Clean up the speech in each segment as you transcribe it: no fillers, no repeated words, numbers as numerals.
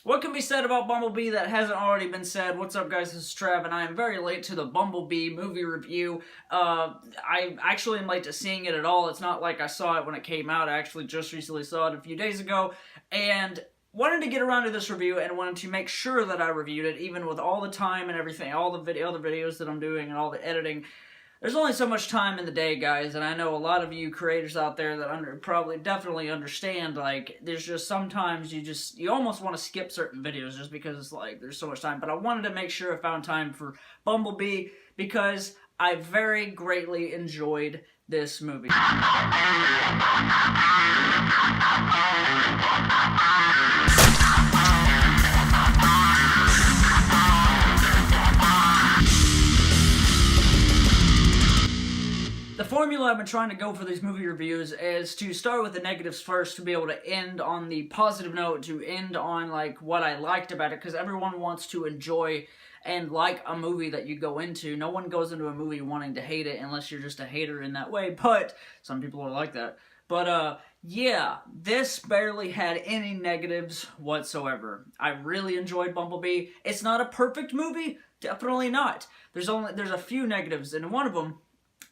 What can be said about Bumblebee that hasn't already been said? What's up, guys? This is Trav, and I am very late to the Bumblebee movie review. I actually am late to seeing it at all. It's not like I saw it when it came out. I actually just recently saw it a few days ago, and wanted to get around to this review and wanted to make sure that I reviewed it, even with all the time and everything, all the other videos that I'm doing and all the editing. There's only so much time in the day, guys, and I know a lot of you creators out there that definitely understand, like, there's just sometimes you almost want to skip certain videos just because it's like, there's so much time. But I wanted to make sure I found time for Bumblebee because I very greatly enjoyed this movie. The formula I've been trying to go for these movie reviews is to start with the negatives first, to be able to end on the positive note, to end on like what I liked about it, because everyone wants to enjoy and like a movie that you go into. No one goes into a movie wanting to hate it unless you're just a hater in that way, but some people are like that. But yeah, this barely had any negatives whatsoever. I really enjoyed Bumblebee. It's not a perfect movie, definitely not. There's a few negatives, and one of them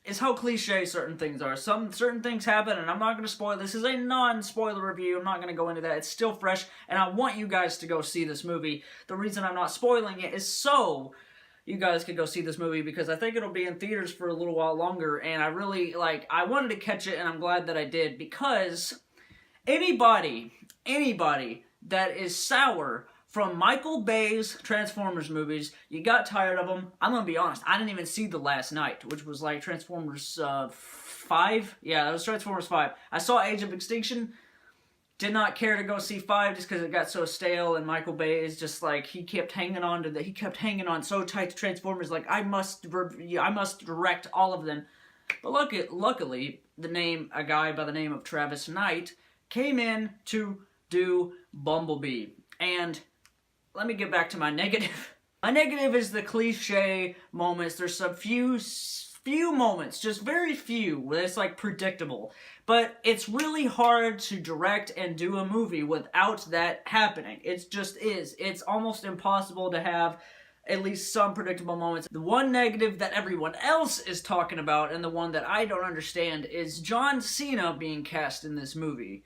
is how cliche certain things are. Certain things happen, and I'm not going to spoil. This is a non-spoiler review. I'm not going to go into that. It's still fresh, and I want you guys to go see this movie. The reason I'm not spoiling it is so you guys can go see this movie, because I think it'll be in theaters for a little while longer, and I really, I wanted to catch it, and I'm glad that I did, because anybody that is sour from Michael Bay's Transformers movies, you got tired of them. I'm gonna be honest, I didn't even see The Last Night, which was like Transformers 5? Yeah, that was Transformers 5. I saw Age of Extinction, did not care to go see 5 just because it got so stale, and Michael Bay is just like, he kept hanging on so tight to Transformers, like, I must direct all of them. But luckily, a guy by the name of Travis Knight came in to do Bumblebee. And let me get back to my negative. My negative is the cliche moments. There's some few moments, just very few, where it's like predictable. But it's really hard to direct and do a movie without that happening. It just is. It's almost impossible to have at least some predictable moments. The one negative that everyone else is talking about, and the one that I don't understand, is John Cena being cast in this movie.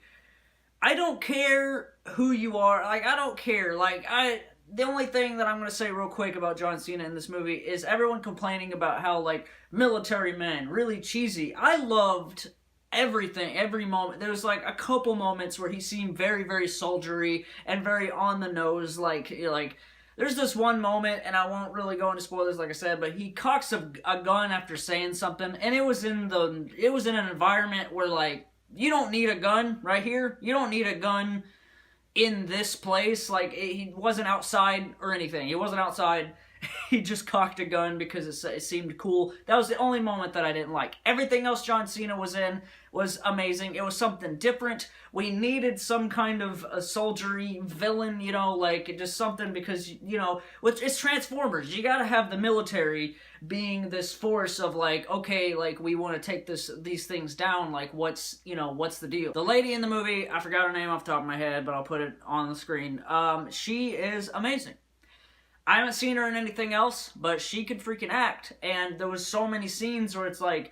I don't care who you are. I don't care. The only thing that I'm going to say real quick about John Cena in this movie is everyone complaining about how, military men, really cheesy. I loved everything, every moment. There was, a couple moments where he seemed very, very soldiery and very on the nose. There's this one moment, and I won't really go into spoilers, like I said, but he cocks a gun after saying something, and it was in an environment where, you don't need a gun right here. You don't need a gun in this place. He wasn't outside or anything. He wasn't outside. He just cocked a gun because it seemed cool. That was the only moment that I didn't like. Everything else John Cena was in was amazing. It was something different. We needed some kind of a soldiery villain, just something, because, it's Transformers. You gotta have the military being this force of okay, we want to take these things down, what's the deal? The lady in the movie, I forgot her name off the top of my head, but I'll put it on the screen. She is amazing. I haven't seen her in anything else, but she could freaking act. And there was so many scenes where it's like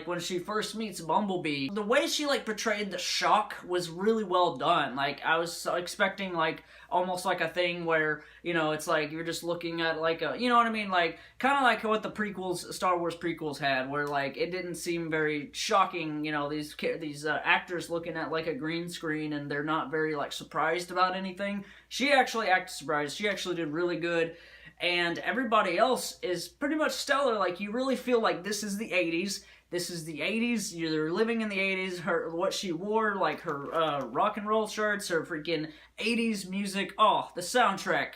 when she first meets Bumblebee, the way she portrayed the shock was really well done. I was expecting almost a thing where, it's you're just looking at a, you know what I mean? Kind of like what the Star Wars prequels had, where it didn't seem very shocking, these actors looking at a green screen and they're not very surprised about anything. She actually acted surprised. She actually did really good. And everybody else is pretty much stellar. You really feel like this is the 80s. This is the 80s. You're living in the 80s. What she wore, her rock and roll shirts, her freaking 80s music. Oh, the soundtrack.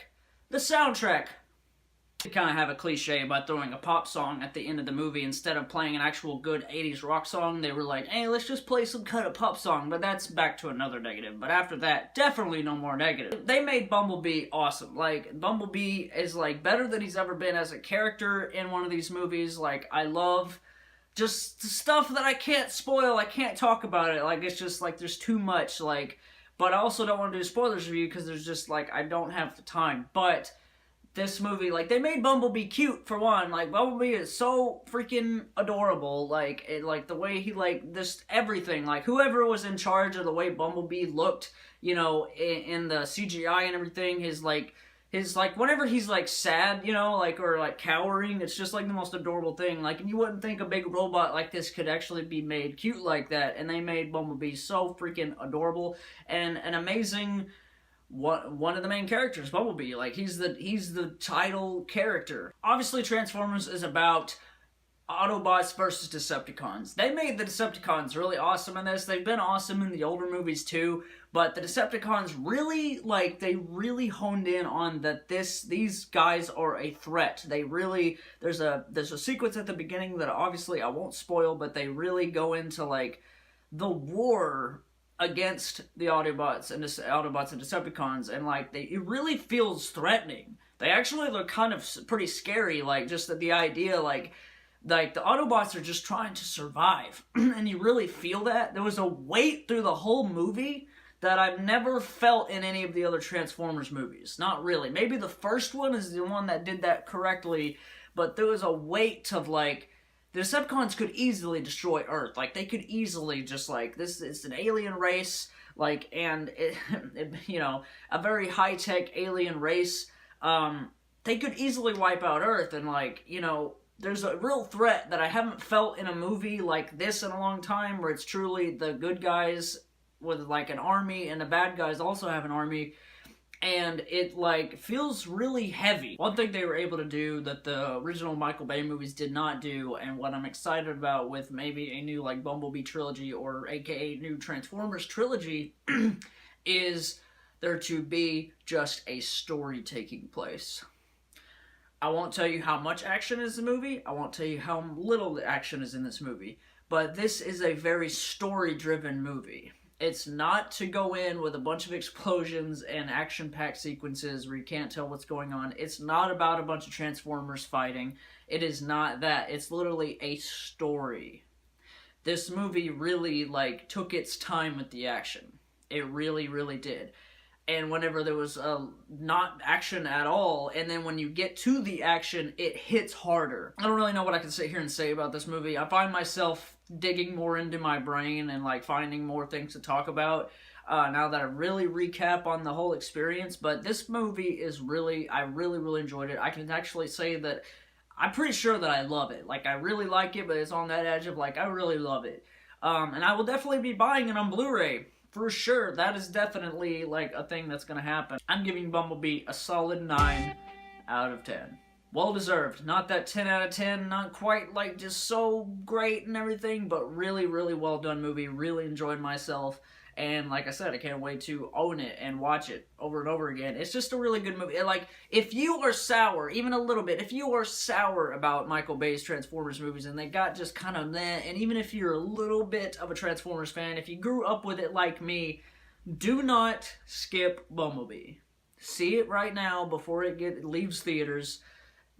The soundtrack. They kind of have a cliche about throwing a pop song at the end of the movie instead of playing an actual good 80s rock song. They were like, hey, let's just play some kind of pop song. But that's back to another negative. But after that, definitely no more negative. They made Bumblebee awesome. Bumblebee is better than he's ever been as a character in one of these movies. I love just stuff that I can't spoil. I can't talk about it. It's just there's too much. But I also don't want to do a spoilers review because there's just, like, I don't have the time. But this movie, like, they made Bumblebee cute, for one. Like, Bumblebee is so freaking adorable. Like, like, the way he, like, this, everything. Like, whoever was in charge of the way Bumblebee looked, you know, in the CGI and everything, his, like, whenever he's, like, sad, you know, like, or, like, cowering, it's just, like, the most adorable thing. Like, and you wouldn't think a big robot like this could actually be made cute like that, and they made Bumblebee so freaking adorable, and an amazing, one of the main characters, Bumblebee. Like, he's the title character. Obviously, Transformers is about Autobots versus Decepticons. They made the Decepticons really awesome in this. They've been awesome in the older movies too, but the Decepticons really, like, they really honed in on that these guys are a threat. They really, there's a sequence at the beginning that obviously I won't spoil, but they really go into, like, the war against the Autobots and Decepticons, and, like, it really feels threatening. They actually look kind of pretty scary, like, just the idea, like, the Autobots are just trying to survive, and you really feel that. There was a weight through the whole movie that I've never felt in any of the other Transformers movies. Not really. Maybe the first one is the one that did that correctly, but there was a weight of, like, the Decepticons could easily destroy Earth. Like, they could easily just, like, it's an alien race, like, and, you know, a very high-tech alien race. They could easily wipe out Earth, and, like, you know, there's a real threat that I haven't felt in a movie like this in a long time, where it's truly the good guys with, like, an army, and the bad guys also have an army, and it, like, feels really heavy. One thing they were able to do that the original Michael Bay movies did not do, and what I'm excited about with maybe a new, like, Bumblebee trilogy, or aka new Transformers trilogy, is there to be just a story taking place. I won't tell you how much action is in the movie. I won't tell you how little action is in this movie. But this is a very story-driven movie. It's not to go in with a bunch of explosions and action-packed sequences where you can't tell what's going on. It's not about a bunch of Transformers fighting. It is not that. It's literally a story. This movie really, like, took its time with the action. It really, really did. And whenever there was not action at all, and then when you get to the action, it hits harder. I don't really know what I can sit here and say about this movie. I find myself digging more into my brain and, like, finding more things to talk about now that I really recap on the whole experience. But this movie is really, I really, really enjoyed it. I can actually say that I'm pretty sure that I love it. Like, I really like it, but it's on that edge of, like, I really love it. And I will definitely be buying it on Blu-ray. For sure, that is definitely, like, a thing that's gonna happen. I'm giving Bumblebee a solid 9 out of 10. Well deserved. Not that 10 out of 10, not quite, like, just so great and everything, but really, really well done movie. Really enjoyed myself. And like I said, I can't wait to own it and watch it over and over again. It's just a really good movie. Like, if you are sour, even a little bit, if you are sour about Michael Bay's Transformers movies and they got just kind of meh, and even if you're a little bit of a Transformers fan, if you grew up with it like me, do not skip Bumblebee. See it right now before it leaves theaters,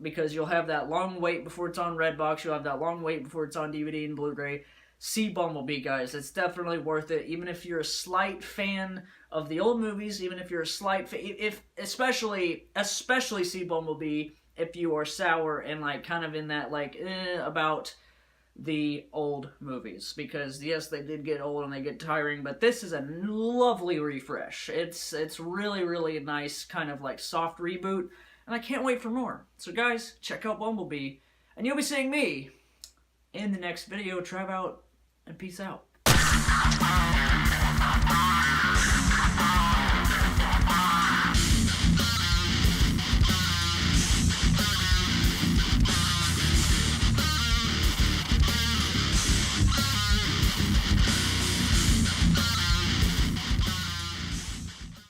because you'll have that long wait before it's on Redbox, you'll have that long wait before it's on DVD and Blu-ray. See Bumblebee, guys. It's definitely worth it. Even if you're a slight fan of the old movies, even if you're a slight fan, especially see Bumblebee if you are sour and, like, kind of in that, like, about the old movies. Because, yes, they did get old and they get tiring, but this is a lovely refresh. It's really, really a nice kind of, like, soft reboot, and I can't wait for more. So, guys, check out Bumblebee, and you'll be seeing me in the next video. Trav out, and peace out.